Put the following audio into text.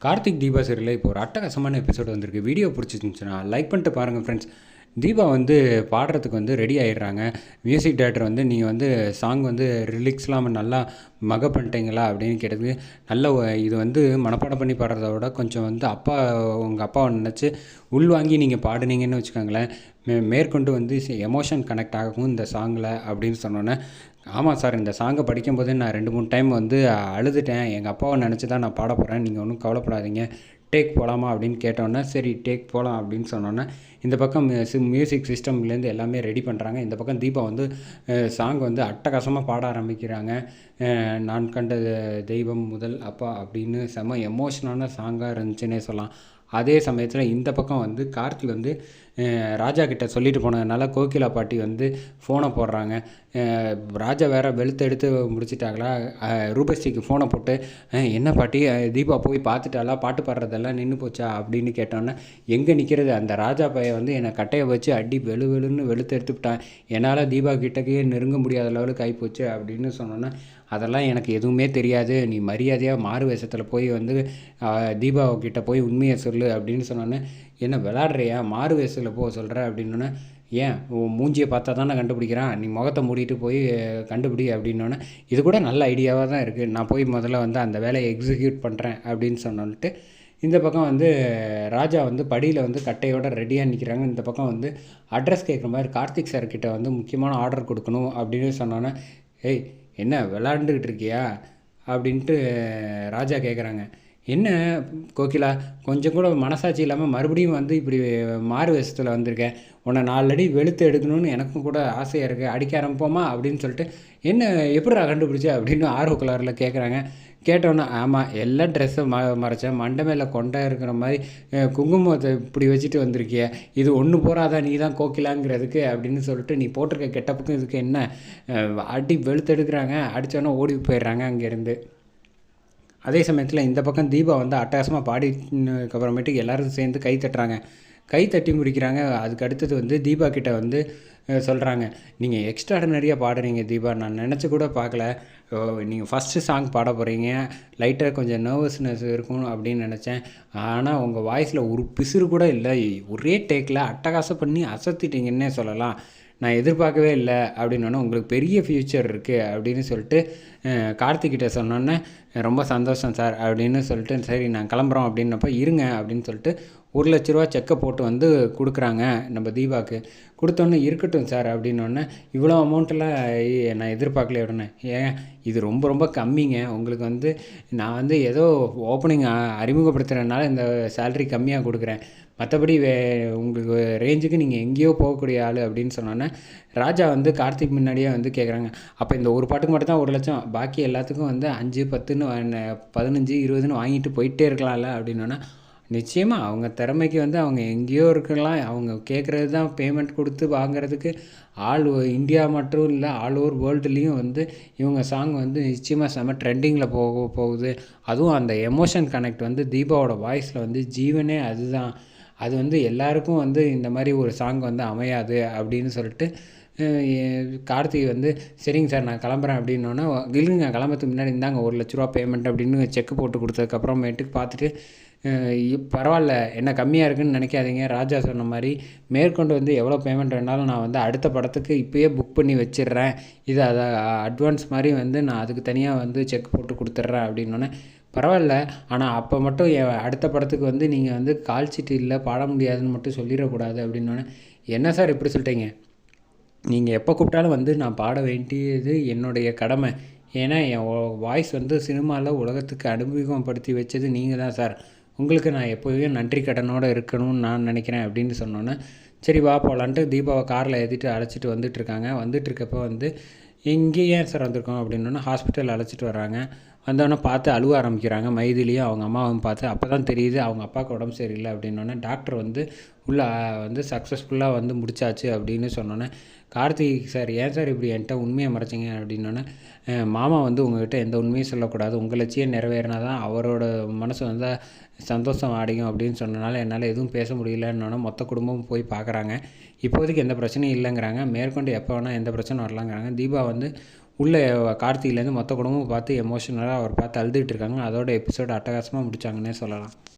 கார்த்திக் தீபா சீரியலில் இப்போ ஒரு அட்டகாசமான எபிசோடு வந்திருக்கு. வீடியோ பிடிச்சிருந்துச்சுன்னா லைக் பண்ணிட்டு பாருங்கள் ஃப்ரெண்ட்ஸ். தீபா வந்து பாடுறதுக்கு வந்து ரெடி ஆகிடுறாங்க. மியூசிக் டைரக்டர் வந்து நீங்கள் வந்து சாங் வந்து ரிலிக்ஸ்லாம் நல்லா பண்ணிட்டீங்களா அப்படின்னு கேட்டதுக்கு, நல்ல இது வந்து மனப்பாடம் பண்ணி பாடுறத விட கொஞ்சம் வந்து உங்கள் அப்பாவை நினச்சி உள்வாங்கி நீங்கள் பாடுனீங்கன்னு வச்சுக்கோங்களேன், மேற்கொண்டு வந்து எமோஷன் கனெக்ட் ஆகும் இந்த சாங்கில் அப்படின்னு சொன்னோன்னே, ஆமாம் சார், இந்த சாங்கை படிக்கும்போது நான் 2-3 டைம் வந்து அழுதுட்டேன். எங்கள் அப்பாவை நினச்சி தான் நான் பாட போகிறேன், நீங்கள் ஒன்றும் கவலைப்படாதீங்க, டேக் போகலாமா அப்படின்னு கேட்டோன்னே, சரி டேக் போகலாம் அப்படின்னு சொன்னோன்னே, இந்த பக்கம் மியூசிக் சிஸ்டம்லேருந்து எல்லாமே ரெடி பண்ணுறாங்க. இந்த பக்கம் தீபா வந்து சாங் வந்து அட்டகாசமாக பாட ஆரம்பிக்கிறாங்க. நான் கண்ட தெய்வம் முதல் அப்பா அப்படின்னு செம எமோஷனான சாங்காக இருந்துச்சுன்னே சொல்லலாம். அதே சமயத்தில் இந்த பக்கம் வந்து கார்த்தி வந்து ராஜா கிட்ட சொல்லிட்டு போனதுனால கோகிலா பாட்டி வந்து ஃபோனை போடுறாங்க. ராஜா வேறு வெளுத்து எடுத்து முடிச்சிட்டாங்களா, ரூபஸ்ரீக்கு ஃபோனை போட்டு, என்ன பாட்டி தீபா போய் பார்த்துட்டாலா, பாட்டு பாடுறதெல்லாம் நின்று போச்சா அப்படின்னு கேட்டோன்னே, எங்கே நிற்கிறது, அந்த ராஜா பையன் வந்து என்னை கட்டையை வச்சு அடி வெளுன்னு வெளுத்து எடுத்துக்கிட்டான், என்னால் தீபா கிட்டக்கே நெருங்க முடியாத லெவலுக்கு ஆகிப்போச்சு அப்படின்னு சொன்னோன்னே, அதெல்லாம் எனக்கு எதுவுமே தெரியாது, நீ மரியாதையாக மாறு வேஷத்தில் போய் வந்து தீபாவுக்கிட்ட போய் உண்மையை சொல்லு அப்படின்னு சொன்னோன்னே, என்ன விளாட்றியா, மாறு வேஷத்தில் போக சொல்கிற அப்படின்னோன்னே, ஏன் உன் மூஞ்சியை பார்த்தா தானே கண்டுபிடிக்கிறான், நீ முகத்தை மூடிட்டு போய் கண்டுபிடி அப்படின்னோன்னே, இது கூட நல்ல ஐடியாவாக தான் இருக்குது, நான் போய் முதல்ல வந்து அந்த வேலையை எக்ஸிக்யூட் பண்ணுறேன் அப்படின்னு சொன்னோன்ட்டு இந்த பக்கம் வந்து ராஜா வந்து படியில் வந்து கட்டையோட ரெடியாக நிற்கிறாங்க. இந்த பக்கம் வந்து அட்ரஸ் கேட்குற மாதிரி கார்த்திக் சார்கிட்ட வந்து முக்கியமான ஆர்டர் கொடுக்கணும் அப்படின்னு சொன்னோன்னே, ஏய் என்ன விளாண்டுக்கிட்டு இருக்கியா அப்படின்ட்டு ராஜா கேட்குறாங்க. என்ன கோகிலா, கொஞ்சம் கூட மனசாட்சி இல்லாமல் மறுபடியும் வந்து இப்படி மாறு வேஷத்தில் வந்திருக்கேன், உன்னை 4 அடி வெளுத்து எடுக்கணும்னு எனக்கும் கூட ஆசையாக இருக்குது, அடிக்க ஆரம்பிப்போமா அப்படின்னு சொல்லிட்டு, என்ன எப்படிடா கண்டுபிடிச்ச அப்படின்னு ஆர்வ கலரில் கேட்குறாங்க. கேட்டோன்னே, ஆமாம் எல்லாம் ட்ரெஸ்ஸை மறைச்சேன், மண்டை மேலே கொண்டை இருக்கிற மாதிரி குங்குமத்தை இப்படி வச்சுட்டு வந்திருக்கிய, இது ஒன்று போகாதான் நீ தான் கோகிலாங்கிறதுக்கு அப்படின்னு சொல்லிட்டு, நீ போட்டிருக்க கெட்டப்புக்கும் இதுக்கு என்ன அடி வெளுத்தெடுக்கிறாங்க. அடித்தோன்னே ஓடி போயிடுறாங்க அங்கேருந்து. அதே சமயத்தில் இந்த பக்கம் தீபா வந்து அட்டகாசமாக பாடினதுக்கு அப்புறமேட்டுக்கு எல்லோரும் சேர்ந்து கை தட்டுறாங்க. கை தட்டி முடிக்கிறாங்க. அதுக்கு அடுத்தது வந்து தீபா கிட்ட வந்து சொல்கிறாங்க, நீங்கள் எக்ஸ்ட்ராடனரியாக பாடுறீங்க தீபா, நான் நினச்சி கூட பார்க்கல, நீங்கள் ஃபஸ்ட்டு சாங் பாட போகிறீங்க, லைட்டாக கொஞ்சம் நர்வஸ்னஸ் இருக்கும் அப்படின்னு நினச்சேன், ஆனால் உங்கள் வாய்ஸில் ஒரு பிசுறு கூட இல்லை, ஒரே டேக்கில் அட்டகாசம் பண்ணி அசத்திட்டீங்கன்னே சொல்லலாம், நான் எதிர்பார்க்கவே இல்லை அப்படின்னோடனே, உங்களுக்கு பெரிய ஃப்யூச்சர் இருக்குது அப்படின்னு சொல்லிட்டு கார்த்திக்கிட்ட சொன்னோன்னே, ரொம்ப சந்தோஷம் சார் அப்படின்னு சொல்லிட்டு, சரி நான் கிளம்புறோம் அப்படின்னப்போ, இருங்க அப்படின்னு சொல்லிட்டு 1,00,000 செக்கை போட்டு வந்து கொடுக்குறாங்க நம்ம தீபாவுக்கு. கொடுத்தோன்னே, இருக்கட்டும் சார் அப்படின்னோடனே, இவ்வளோ அமௌண்ட்டெல்லாம் நான் எதிர்பார்க்கல உடனே, ஏன் இது ரொம்ப ரொம்ப கம்மிங்க, உங்களுக்கு வந்து நான் வந்து ஏதோ ஓப்பனிங் அறிமுகப்படுத்துகிறதுனால இந்த சேலரி கம்மியாக கொடுக்குறேன், மற்றபடி உங்களுக்கு ரேஞ்சுக்கு நீங்கள் எங்கேயோ போகக்கூடிய ஆள் அப்படின்னு சொன்னோன்னே, ராஜா வந்து கார்த்திக் முன்னாடியே வந்து கேட்குறாங்க, அப்போ இந்த ஒரு பாட்டுக்கு மட்டும் தான் 1,00,000, பாக்கி எல்லாத்துக்கும் வந்து 5, 10ன்னு 15, 20ன்னு வாங்கிட்டு போயிட்டே இருக்கலாம்ல அப்படின்னோன்னா, நிச்சயமாக அவங்க திறமைக்கு வந்து அவங்க எங்கேயோ இருக்கலாம், அவங்க கேட்குறது தான் பேமெண்ட் கொடுத்து வாங்குறதுக்கு இந்தியா மட்டும் இல்லை, ஆல் ஓவர் வேர்ல்டுலேயும் வந்து இவங்க சாங் வந்து நிச்சயமாக செம ட்ரெண்டிங்கில் போகுது. அதுவும் அந்த எமோஷன் கனெக்ட் வந்து தீபாவோட வாய்ஸில் வந்து ஜீவனே அதுதான், அது வந்து எல்லாருக்கும் வந்து இந்த மாதிரி ஒரு சாங் வந்து அமையாது அப்படின்னு சொல்லிட்டு கார்த்திக் வந்து, சரிங்க சார் நான் கிளம்புறேன் அப்படின்னோன்னா, இல்லைங்க கிளம்புறதுக்கு முன்னாடி இருந்தாங்க 1,00,000 பேமெண்ட் அப்படின்னு செக்கு போட்டு கொடுத்ததுக்கப்புறமேட்டுக்கு பார்த்துட்டு, பரவாயில்ல என்ன கம்மியாக இருக்குதுன்னு நினைக்காதீங்க, ராஜா சொன்ன மாதிரி மேற்கொண்டு வந்து எவ்வளோ பேமெண்ட் வேணாலும் நான் வந்து அடுத்த படத்துக்கு இப்போயே புக் பண்ணி வச்சிடுறேன், இது அதை அட்வான்ஸ் மாதிரி வந்து நான் அதுக்கு தனியாக வந்து செக் போட்டு கொடுத்துட்றேன் அப்படின்னோடனே, பரவாயில்ல, ஆனால் அப்போ மட்டும் அடுத்த படத்துக்கு வந்து நீங்கள் வந்து கால் சீட்டு இல்லை பாட முடியாதுன்னு மட்டும் சொல்லிடக்கூடாது அப்படின்னோடனே, என்ன சார் இப்படி சொல்லிட்டீங்க, நீங்கள் எப்போ கூப்பிட்டாலும் வந்து நான் பாட வேண்டியது என்னுடைய கடமை, ஏன்னா என் வாய்ஸ் வந்து சினிமாவில் உலகத்துக்கு அறிமுகப்படுத்தி வச்சது நீங்கள் தான் சார், உங்களுக்கு நான் எப்போயுமே நன்றி கடனோடு இருக்கணும்னு நான் நினைக்கிறேன் அப்படின்னு சொன்னோன்னே, சரி வா போகலான்ட்டு தீபாவை காரில் ஏற்றிட்டு அழைச்சிட்டு வந்துட்டுருக்காங்க. வந்துட்டுருக்கப்போ வந்து, இங்கே ஏன் சார் வந்திருக்கோம் அப்படின்னோன்னா, ஹாஸ்பிட்டல் அழைச்சிட்டு வராங்க. வந்தோடனே பார்த்து அழுவ ஆரம்பிக்கிறாங்க. மைதிலியும் அவங்க அம்மாவும் பார்த்து, அப்போ தான் தெரியுது அவங்க அப்பாவுக்கு உடம்பு சரியில்லை அப்படின்னோடனே, டாக்டர் வந்து உள்ளே வந்து சக்ஸஸ்ஃபுல்லாக வந்து முடிச்சாச்சு அப்படின்னு சொன்னோன்னே, கார்த்திக் சார் ஏன் சார் இப்படி என்கிட்ட உண்மையை மறைச்சிங்க அப்படின்னோடனே, மாமா வந்து உங்கள்கிட்ட எந்த உண்மையும் சொல்லக்கூடாது, உங்கள் லட்சியம் நிறைவேறினா தான் அவரோட மனசு வந்து சந்தோஷம் அடையும் அப்படின்னு சொன்னனால என்னால் எதுவும் பேச முடியலன்னொன்னே மொத்த குடும்பமும் போய் பார்க்குறாங்க. இப்போதைக்கு எந்த பிரச்சனையும் இல்லைங்கிறாங்க, மேற்கொண்டு எப்போ வேணால் எந்த பிரச்சனை வரலாங்கிறாங்க. தீபா வந்து உள்ளே கார்த்திலேருந்து மொத்த குடும்பமும் பார்த்து எமோஷனலாக அவர் பார்த்து அழுதுகிட்டு இருக்காங்க. அதோட எபிசோடு அட்டகாசமாக முடிச்சாங்கன்னே சொல்லலாம்.